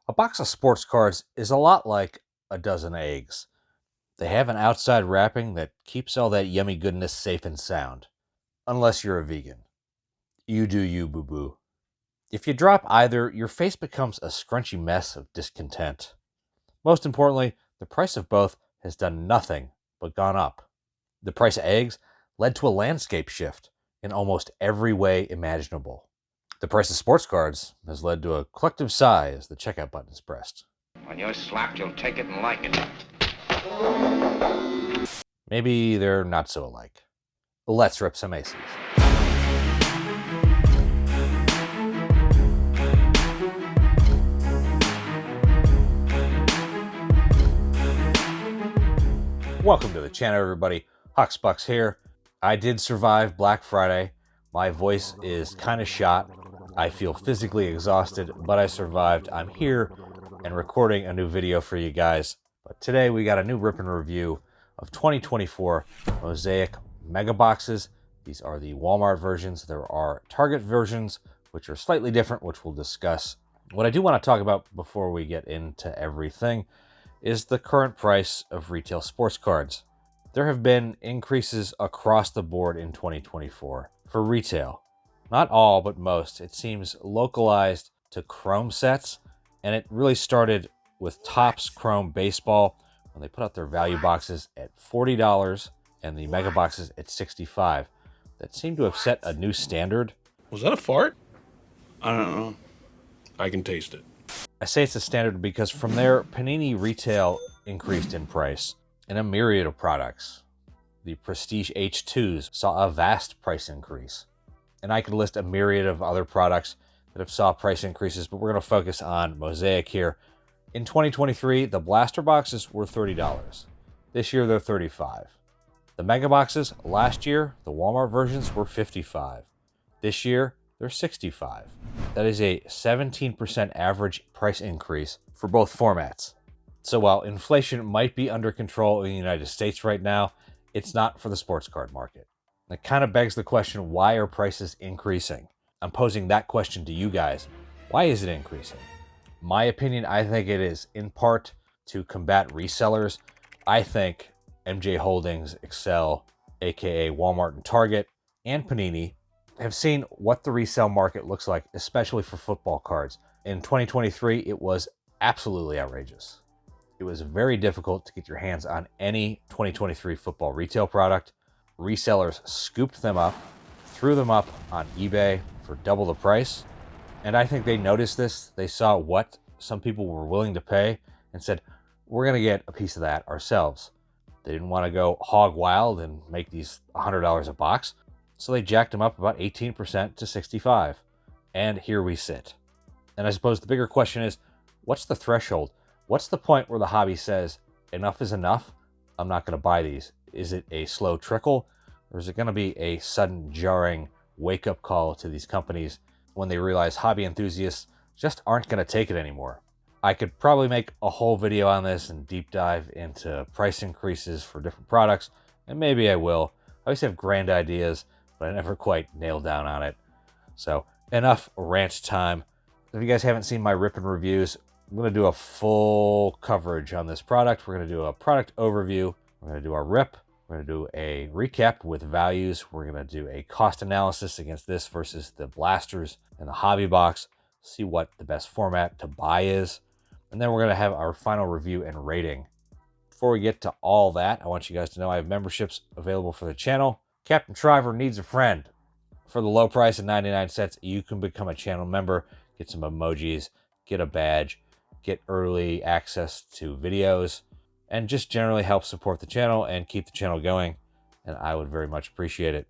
A box of sports cards is a lot like a dozen eggs. They have an outside wrapping that keeps all that yummy goodness safe and sound. Unless you're a vegan. You do you, boo-boo. If you drop either, your face becomes a scrunchy mess of discontent. Most importantly, the price of both has done nothing but gone up. The price of eggs led to a landscape shift in almost every way imaginable. The price of sports cards has led to a collective sigh as the checkout button is pressed. When you're slapped, you'll take it and like it. Maybe they're not so alike. Let's rip some aces. Welcome to the channel, everybody. Huxbucks here. I did survive Black Friday. My voice is kind of shot. I feel physically exhausted, but I survived. I'm here and recording a new video for you guys. But today we got a new rip and review of 2024 Mosaic Mega boxes. These are the Walmart versions. There are Target versions, which are slightly different, which we'll discuss. What I do want to talk about before we get into everything is the current price of retail sports cards. There have been increases across the board in 2024 for retail. Not all, but most. It seems localized to Chrome sets, and it really started with Topps Chrome Baseball when they put out their value boxes at $40 and the mega boxes at $65. That seemed to have set a new standard. Was that a fart? I don't know. I can taste it. I say it's a standard because from there, Panini retail increased in price in a myriad of products. The Prestige H2s saw a vast price increase. And I could list a myriad of other products that have saw price increases, but we're going to focus on Mosaic here. In 2023, the blaster boxes were $30. This year, they're $35. The mega boxes, last year, the Walmart versions were $55. This year, they're $65. That is a 17% average price increase for both formats. So while inflation might be under control in the United States right now, it's not for the sports card market. That kind of begs the question, why are prices increasing? I'm posing that question to you guys. Why is it increasing? My opinion, I think it is in part to combat resellers. I think MJ Holdings, Excel, aka Walmart and Target, and Panini have seen what the resale market looks like, especially for football cards. In 2023, it was absolutely outrageous. It was very difficult to get your hands on any 2023 football retail product. Resellers scooped them up, threw them up on eBay for double the price. And I think they noticed this. They saw what some people were willing to pay and said, we're going to get a piece of that ourselves. They didn't want to go hog wild and make these $100 a box. So they jacked them up about 18% to $65. And here we sit. And I suppose the bigger question is, what's the threshold? What's the point where the hobby says, enough is enough? I'm not going to buy these. Is it a slow trickle? Or is it going to be a sudden jarring wake-up call to these companies when they realize hobby enthusiasts just aren't going to take it anymore? I could probably make a whole video on this and deep dive into price increases for different products, and maybe I will. I always have grand ideas, but I never quite nail down on it. So enough rant time. If you guys haven't seen my rip and reviews, I'm going to do a full coverage on this product. We're going to do a product overview. We're going to do our rip. We're going to do a recap with values. We're going to do a cost analysis against this versus the blasters and the hobby box. See what the best format to buy is. And then we're going to have our final review and rating. Before we get to all that, I want you guys to know I have memberships available for the channel. Captain Shriver needs a friend. For the low price of 99 cents, you can become a channel member, get some emojis, get a badge, get early access to videos, and just generally help support the channel and keep the channel going. And I would very much appreciate it.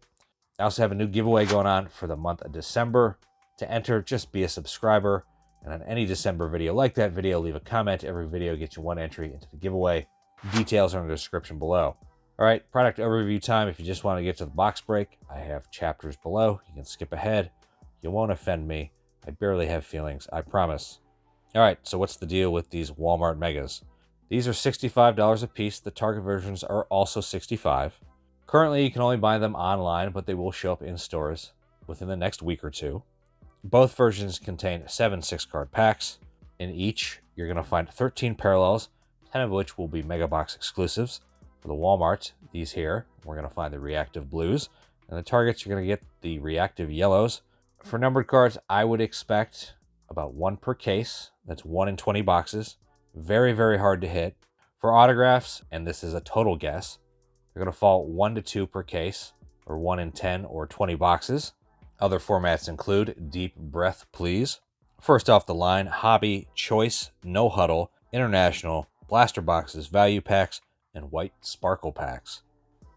I also have a new giveaway going on for the month of December. To enter, just be a subscriber. And on any December video like that video, leave a comment. Every video gets you one entry into the giveaway. Details are in the description below. All right, product overview time. If you just want to get to the box break, I have chapters below. You can skip ahead. You won't offend me. I barely have feelings, I promise. All right, so what's the deal with these Walmart Megas? These are $65 a piece. The Target versions are also $65. Currently, you can only buy them online, but they will show up in stores within the next week or two. Both versions contain 7 6-card packs. In each, you're going to find 13 parallels, 10 of which will be Mega Box exclusives. For the Walmart, these here, we're going to find the Reactive Blues. And the Targets, you're going to get the Reactive Yellows. For numbered cards, I would expect about 1 per case. That's 1 in 20 boxes. Very, very hard to hit. For autographs, and this is a total guess, they're going to fall 1 to 2 per case, or 1 in 10 or 20 boxes. Other formats include Deep Breath Please. First off the line, Hobby, Choice, No Huddle, International, Blaster Boxes, Value Packs, and White Sparkle Packs.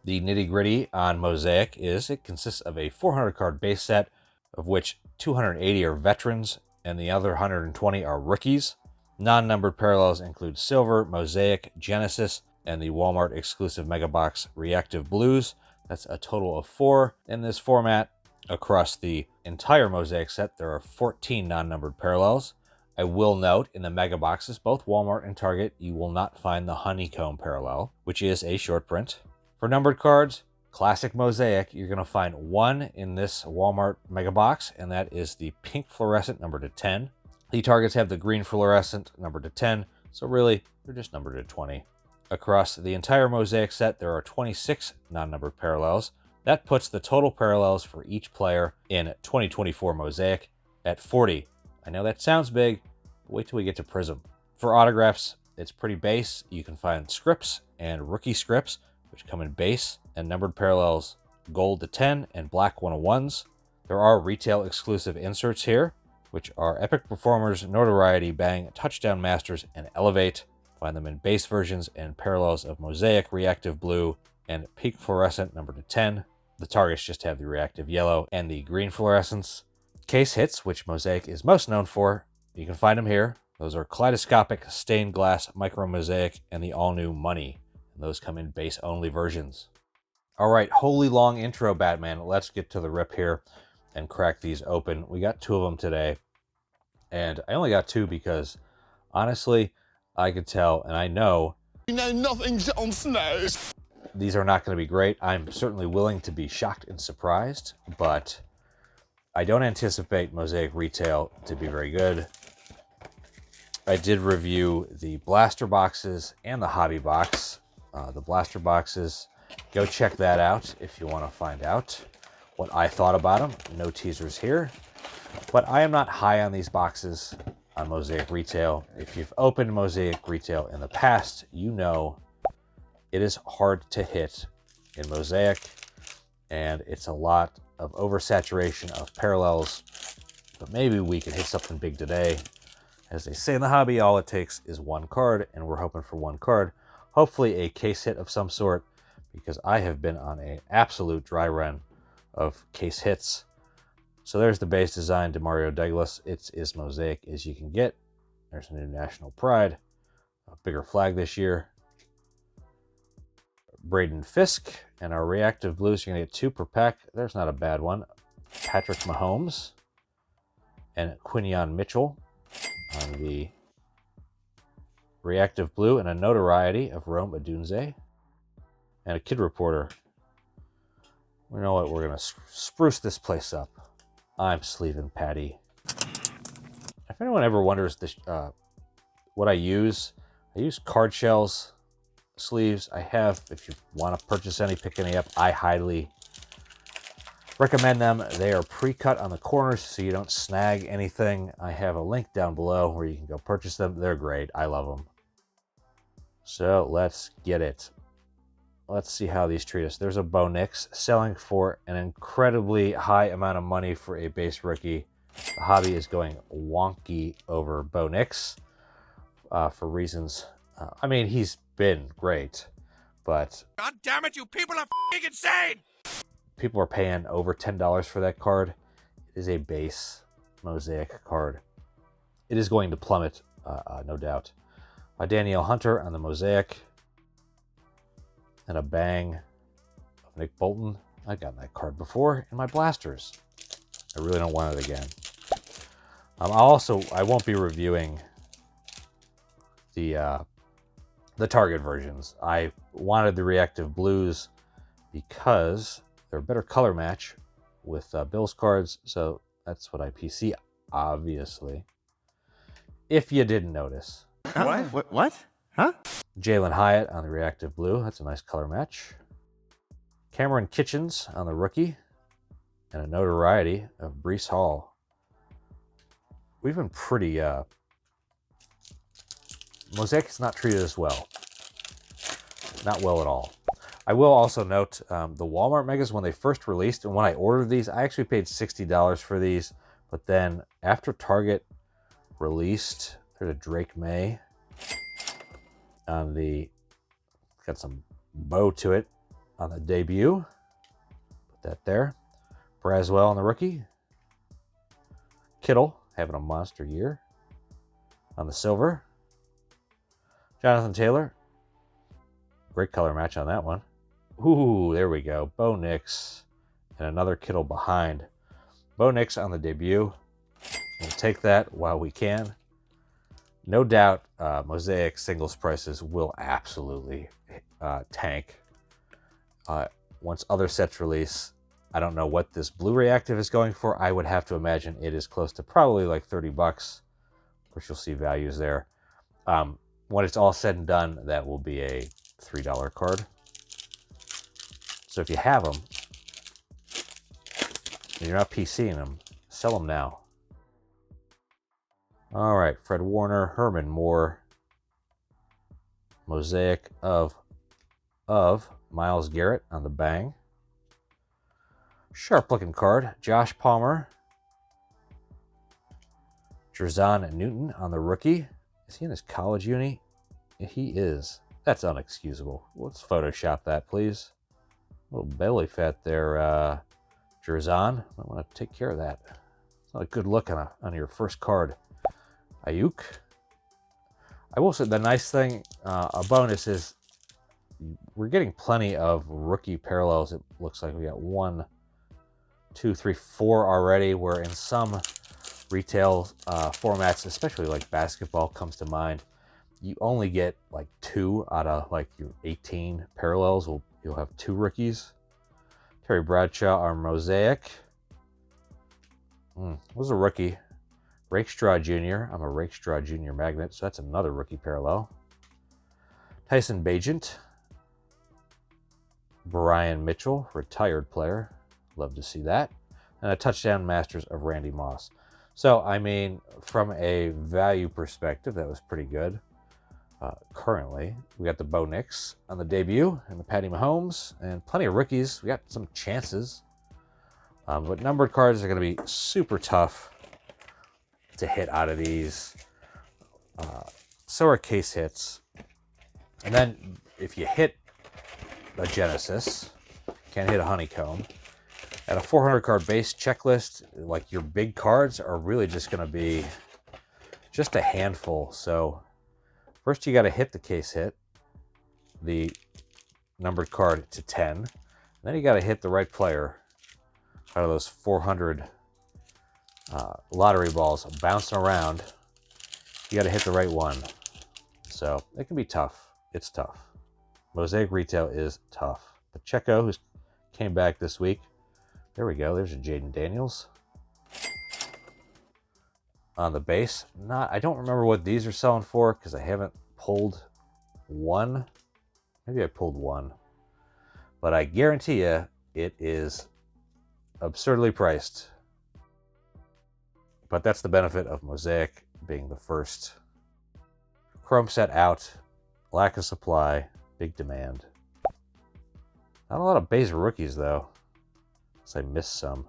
The nitty-gritty on Mosaic is it consists of a 400 card base set, of which 280 are veterans and the other 120 are rookies. Non-numbered parallels include Silver, Mosaic, Genesis, and the Walmart exclusive Mega Box Reactive Blues. That's a total of 4 in this format. Across the entire Mosaic set, there are 14 non-numbered parallels. I will note, in the Mega Boxes, both Walmart and Target, you will not find the Honeycomb parallel, which is a short print. For numbered cards, classic Mosaic, you're going to find 1 in this Walmart Mega Box, and that is the Pink Flourescent, numbered to 10. The Targets have the Green Fluorescent, numbered to 10, so really, they're just numbered to 20. Across the entire Mosaic set, there are 26 non-numbered parallels. That puts the total parallels for each player in 2024 Mosaic at 40. I know that sounds big, but wait till we get to Prizm. For autographs, it's pretty base. You can find scripts and rookie scripts, which come in base and numbered parallels gold to 10 and black 101s. There are retail exclusive inserts here, which are Epic Performers, Notoriety, Bang, Touchdown Masters, and Elevate. Find them in base versions and parallels of Mosaic Reactive Blue and Pink Fluorescent, numbered to 10. The Targets just have the Reactive Yellow and the Green Fluorescence. Case hits, which Mosaic is most known for, you can find them here. Those are Kaleidoscopic, Stained Glass, Micro Mosaic, and the all-new Money. And those come in base-only versions. All right, holy long intro, Batman. Let's get to the rip here and crack these open. We got 2 of them today, and I only got 2 because, honestly, I could tell, and I know... You know nothing's on snow. These are not going to be great. I'm certainly willing to be shocked and surprised, but I don't anticipate Mosaic Retail to be very good. I did review the blaster boxes and the hobby box. The blaster boxes, go check that out if you want to find out what I thought about them. No teasers here, but I am not high on these boxes on Mosaic Retail. If you've opened Mosaic Retail in the past, you know it is hard to hit in Mosaic, and it's a lot of oversaturation of parallels, but maybe we can hit something big today. As they say in the hobby, all it takes is 1 card, and we're hoping for 1 card. Hopefully a case hit of some sort, because I have been on an absolute dry run of case hits. So there's the base design to Mario Douglas. It's as Mosaic as you can get. There's a new National Pride, a bigger flag this year. Braden Fisk, and our Reactive Blues, you're going to get 2 per pack. There's not a bad one. Patrick Mahomes and Quinion Mitchell on the Reactive Blue, and a Notoriety of Rome Odunze, and a Kid Reporter. You know what? We're going to spruce this place up. I'm Sleevin' Patty. If anyone ever wonders this, what I use card shells, sleeves. I have, if you want to purchase any, pick any up, I highly recommend them. They are pre-cut on the corners so you don't snag anything. I have a link down below where you can go purchase them. They're great. I love them. So let's get it. Let's see how these treat us. There's a Bo Nix selling for an incredibly high amount of money for a base rookie. The hobby is going wonky over Bo Nix for reasons. I mean, he's been great, but God damn it, you people are f***ing insane! People are paying over $10 for that card. It is a base Mosaic card. It is going to plummet, no doubt. Danielle Hunter on the Mosaic. And a Bang of Nick Bolton. I've gotten that card before in my blasters. I really don't want it again. I won't be reviewing the Target versions. I wanted the Reactive Blues because they're a better color match with Bill's cards, so that's what I PC, obviously. if you didn't notice. What? Huh? Jalen Hyatt on the Reactive Blue. That's a nice color match. Cameron Kitchens on the rookie. And a Notoriety of Breece Hall. We've been pretty... Mosaic has not treated us well. Not well at all. I will also note the Walmart Megas, when they first released, and when I ordered these, I actually paid $60 for these. But then after Target released, there's a Drake May on the... Got some bow to it on the debut. Put that there. Braswell on the rookie. Kittle having a monster year on the silver. Jonathan Taylor. Great color match on that one. Ooh, there we go. Bo Nix and another Kittle behind. Bo Nix on the debut. We'll take that while we can. No doubt Mosaic singles prices will absolutely tank once other sets release. I don't know what this blue reactive is going for. I would have to imagine it is close to probably like $30. Of course, you'll see values there. When it's all said and done, that will be a $3 card. So if you have them, and you're not PCing them, sell them now. All right, Fred Warner, Herman Moore, Mosaic of Myles Garrett on the bang. Sharp looking card. Josh Palmer. Jerzon Newton on the rookie. Is he in his college uni? He is. That's unexcusable. Let's Photoshop that, please. A little belly fat there, Jerzon. I want to take care of that. It's not a good look on your first card. Ayuk. I will say the nice thing, a bonus is we're getting plenty of rookie parallels. It looks like we got 1, 2, 3, 4 already, where in some retail formats, especially like basketball comes to mind, you only get like 2 out of like your 18 parallels. You'll have 2 rookies. Terry Bradshaw, our Mosaic. Was a rookie. Rakestraw Jr. I'm a Rakestraw Jr. magnet, so that's another rookie parallel. Tyson Bagent. Brian Mitchell, retired player. Love to see that. And a touchdown masters of Randy Moss. So, I mean, from a value perspective, that was pretty good. Currently, we got the Bo Nix on the debut and the Patty Mahomes and plenty of rookies. We got some chances. But numbered cards are going to be super tough to hit out of these. So are case hits. And then if you hit a Genesis, can't hit a Honeycomb. At a 400 card base checklist, like your big cards are really just going to be just a handful. So first you got to hit the case hit, the numbered card to 10. And then you got to hit the right player out of those 400 lottery balls bouncing around. You got to hit the right one. So it can be tough. It's tough. Mosaic retail is tough. Pacheco, who came back this week. There we go. There's a Jaden Daniels on the base. I don't remember what these are selling for because I haven't pulled one. Maybe I pulled one. But I guarantee you it is absurdly priced. But that's the benefit of Mosaic being the first. Chrome set out. Lack of supply. Big demand. Not a lot of base rookies, though. I missed some.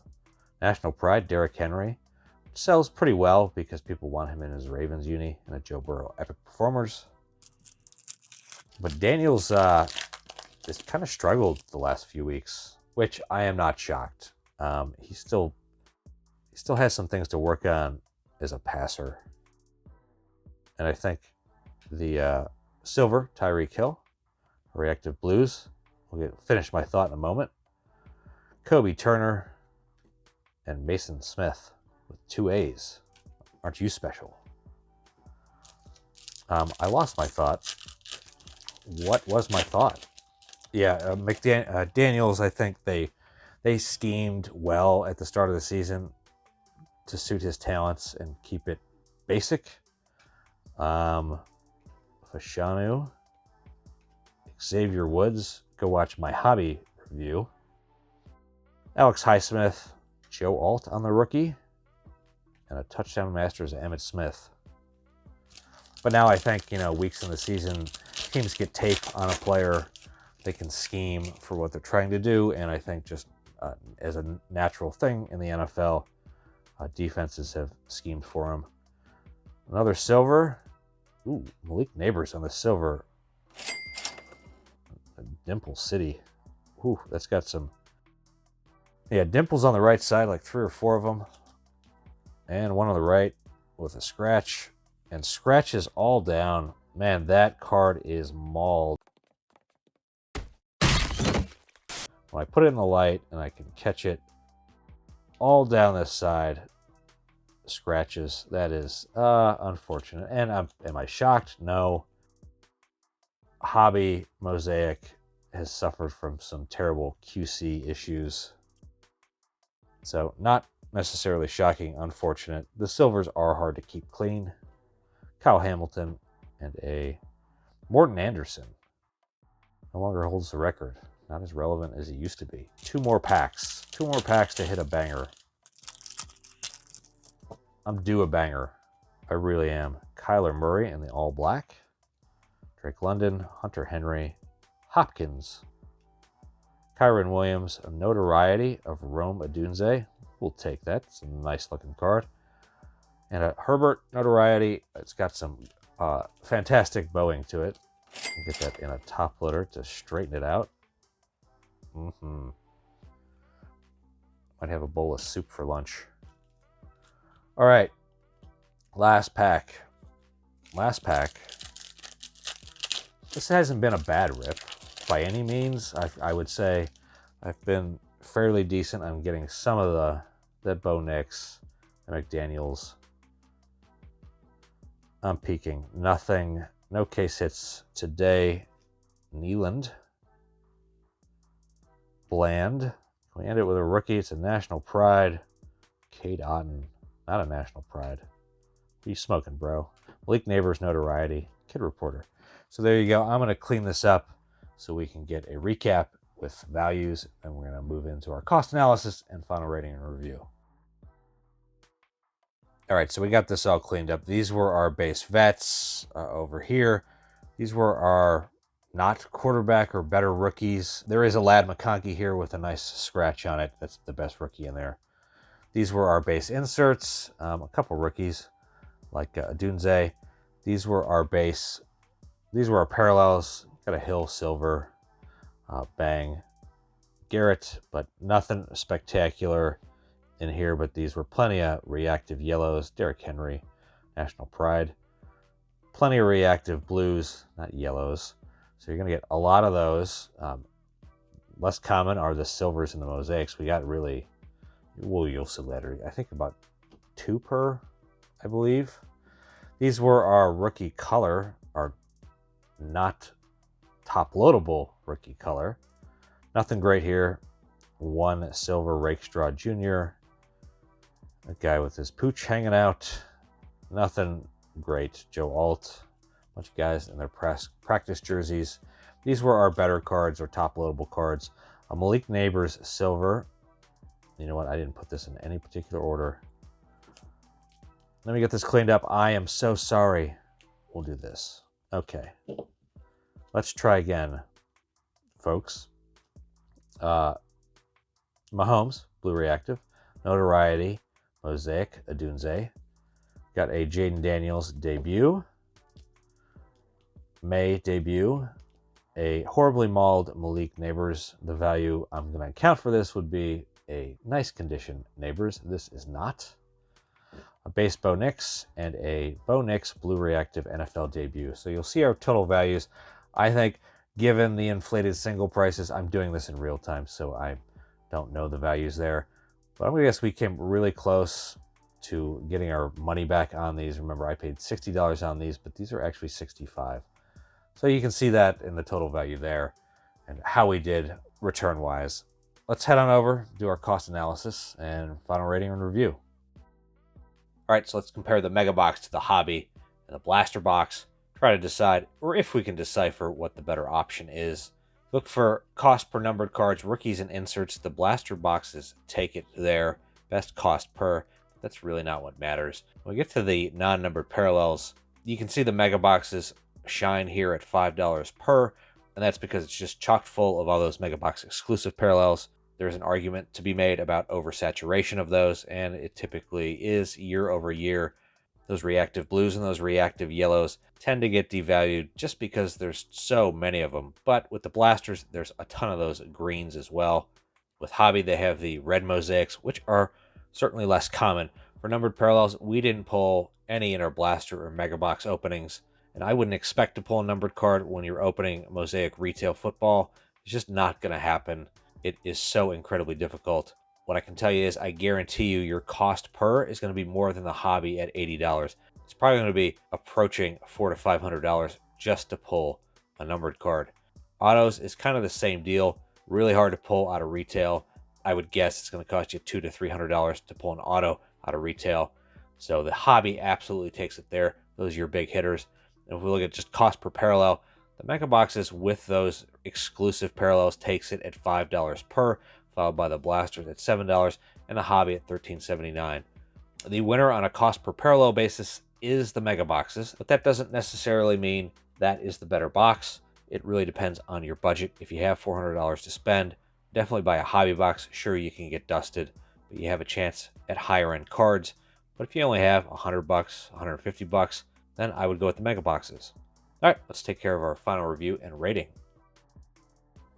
National Pride, Derrick Henry. Sells pretty well because people want him in his Ravens uni and a Joe Burrow Epic Performers. But Daniels has kind of struggled the last few weeks, which I am not shocked. He still has some things to work on as a passer. And I think the Silver, Tyreek Hill, Reactive Blues. We'll finish my thought in a moment. Kobe Turner and Mason Smith with 2 A's. Aren't you special? I lost my thought. What was my thought? Yeah, Daniels, I think they schemed well at the start of the season to suit his talents and keep it basic. Fashanu, Xavier Woods. Go watch my hobby review. Alex Highsmith, Joe Alt on the rookie, and a touchdown master is Emmitt Smith. But now I think, weeks in the season, teams get tape on a player. They can scheme for what they're trying to do, and I think just as a natural thing in the NFL, defenses have schemed for him. Another silver. Ooh, Malik Neighbors on the silver. Dimple City. Ooh, that's got some... Yeah, dimples on the right side, like 3 or 4 of them. And one on the right with a scratch. And scratches all down. Man, that card is mauled. When I put it in the light and I can catch it all down this side, scratches. That is unfortunate. And am I shocked? No. Hobby Mosaic has suffered from some terrible QC issues. So not necessarily shocking, unfortunate. The silvers are hard to keep clean. Kyle Hamilton and a Morton Anderson no longer holds the record. Not as relevant as he used to be. 2 more packs. 2 more packs to hit a banger. I'm due a banger. I really am. Kyler Murray in the all black. Drake London, Hunter Henry, Hopkins, Kyron Williams, a Notoriety of Rome Odunze. We'll take that. It's a nice looking card. And a Herbert Notoriety. It's got some fantastic bowing to it. Get that in a top loader to straighten it out. Might have a bowl of soup for lunch. All right. Last pack. This hasn't been a bad rip by any means. I would say I've been fairly decent. I'm getting some of the Bo Nix, the McDaniels. I'm peeking. Nothing. No case hits today. Nealand. Bland. Can we end it with a rookie? It's a national pride. Cade Otton. Not a national pride. What are you smoking, bro? Malik Neighbors Notoriety. Kid Reporter. So there you go. I'm going to clean this up so we can get a recap with values, and we're going to move into our cost analysis and final rating and review. All right, so we got this all cleaned up. These were our base vets over here. These were our not quarterback or better rookies. There is a Lad McConkey here with a nice scratch on it. That's the best rookie in there. These were our base inserts. A couple rookies like Dunze. These were our base. These were our parallels. Got a Hill Silver, Bang, Garrett, but nothing spectacular in here. But these were plenty of reactive yellows. Derrick Henry, National Pride. Plenty of reactive blues, not yellows. So you're going to get a lot of those. Less common are the silvers and the mosaics. We got really, well, you'll see later, I think about 2 per, I believe. These were our rookie color, our not top loadable rookie color. Nothing great here. 1 silver Rakestraw Jr. A guy with his pooch hanging out. Nothing great. Joe Alt. Bunch of guys in their practice jerseys. These were our better cards, or top loadable cards. A Malik Neighbors Silver. You know what? I didn't put this in any particular order. Let me get this cleaned up. I am so sorry. We'll do this. Okay. Let's try again, folks. Mahomes, Blue Reactive. Notoriety, Mosaic, Odunze. Got a Jaden Daniels debut. May debut. A horribly mauled Malik Neighbors. The value I'm going to account for this would be a nice condition Neighbors. This is not. A base Bo Nix and a Bo Nix Blue Reactive NFL debut. So you'll see our total values. I think given the inflated single prices, I'm doing this in real time, so I don't know the values there. But I'm going to guess we came really close to getting our money back on these. Remember, I paid $60 on these, but these are actually $65. So you can see that in the total value there and how we did return-wise. Let's head on over, do our cost analysis, and final rating and review. All right, so let's compare the Mega Box to the Hobby in the blaster box, try to decide, or if we can decipher, what the better option is. Look for cost per numbered cards, rookies, and inserts. The blaster boxes take it there. Best cost per. That's really not what matters. When we get to the non-numbered parallels, you can see the mega boxes shine here at $5 per, and that's because it's just chock full of all those mega box exclusive parallels. There's an argument to be made about oversaturation of those, and it typically is year over year. Those reactive blues and those reactive yellows tend to get devalued just because there's so many of them. But with the blasters, there's a ton of those greens as well. With Hobby, they have the red mosaics, which are certainly less common. For numbered parallels, we didn't pull any in our blaster or mega box openings, and I wouldn't expect to pull a numbered card when you're opening Mosaic Retail Football. It's just not going to happen. It is so incredibly difficult. What I can tell you is I guarantee you your cost per is going to be more than the Hobby at $80. It's probably going to be approaching $400 to $500 just to pull a numbered card. Autos is kind of the same deal. Really hard to pull out of retail. I would guess it's going to cost you $200 to $300 to pull an auto out of retail. So the Hobby absolutely takes it there. Those are your big hitters. And if we look at just cost per parallel, the mega boxes with those exclusive parallels takes it at $5 per, followed by the blasters at $7 and the Hobby at $13.79. The winner on a cost per parallel basis is the mega boxes, but that doesn't necessarily mean that is the better box. It really depends on your budget. If you have $400 to spend, definitely buy a Hobby box. Sure, you can get dusted, but you have a chance at higher end cards. But if you only have $100, $150, then I would go with the mega boxes. All right, let's take care of our final review and rating.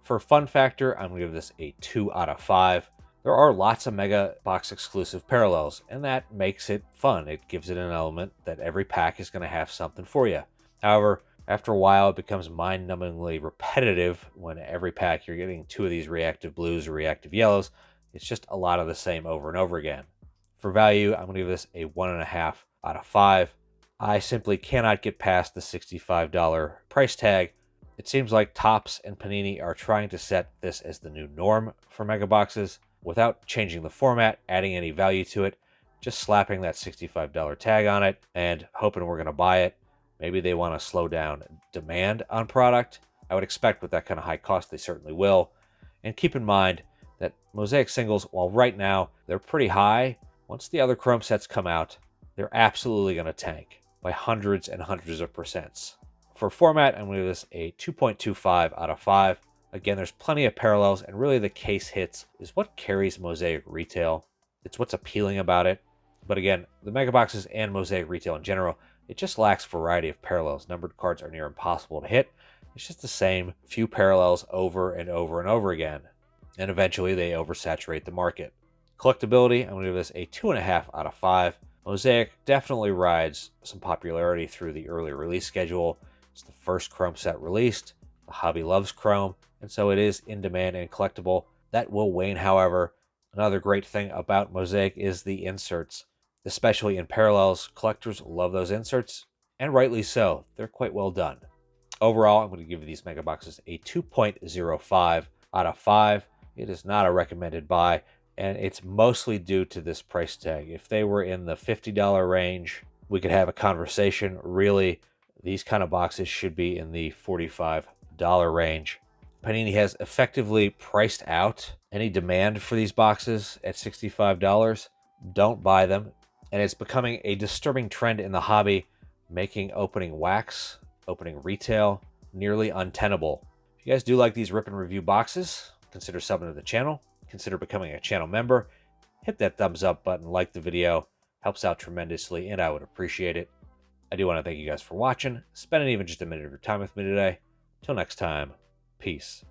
For fun factor, I'm going to give this a 2 out of 5. There are lots of mega box exclusive parallels, and that makes it fun. It gives it an element that every pack is going to have something for you. However, after a while, it becomes mind-numbingly repetitive when every pack you're getting 2 of these reactive blues or reactive yellows. It's just a lot of the same over and over again. For value, I'm going to give this a 1.5 out of 5. I simply cannot get past the $65 price tag. It seems like Topps and Panini are trying to set this as the new norm for mega boxes without changing the format, adding any value to it, just slapping that $65 tag on it and hoping we're going to buy it. Maybe they want to slow down demand on product. I would expect with that kind of high cost, they certainly will. And keep in mind that Mosaic singles, while right now they're pretty high, once the other chrome sets come out, they're absolutely going to tank by hundreds and hundreds of percents. For format, I'm going to give this a 2.25 out of 5. Again, there's plenty of parallels, and really the case hits is what carries Mosaic Retail. It's what's appealing about it. But again, the mega boxes and Mosaic Retail in general, it just lacks variety of parallels. Numbered cards are near impossible to hit. It's just the same few parallels over and over and over again. And eventually they oversaturate the market. Collectability, I'm going to give this a 2.5 out of 5. Mosaic definitely rides some popularity through the early release schedule. It's the first chrome set released. The Hobby loves chrome, and so it is in demand and collectible. That will wane, however. Another great thing about Mosaic is the inserts, especially in parallels. Collectors love those inserts, and rightly so. They're quite well done. Overall, I'm going to give these mega boxes a 2.05 out of 5. It is not a recommended buy, and it's mostly due to this price tag. If they were in the $50 range, we could have a conversation. Really, these kind of boxes should be in the $45 range. Panini has effectively priced out any demand for these boxes at $65. Don't buy them. And it's becoming a disturbing trend in the hobby, making opening wax, opening retail, nearly untenable. If you guys do like these rip and review boxes, consider subbing to the channel. Consider becoming a channel member. Hit that thumbs up button, like the video. Helps out tremendously, and I would appreciate it. I do want to thank you guys for watching, spending even just a minute of your time with me today. Till next time, peace.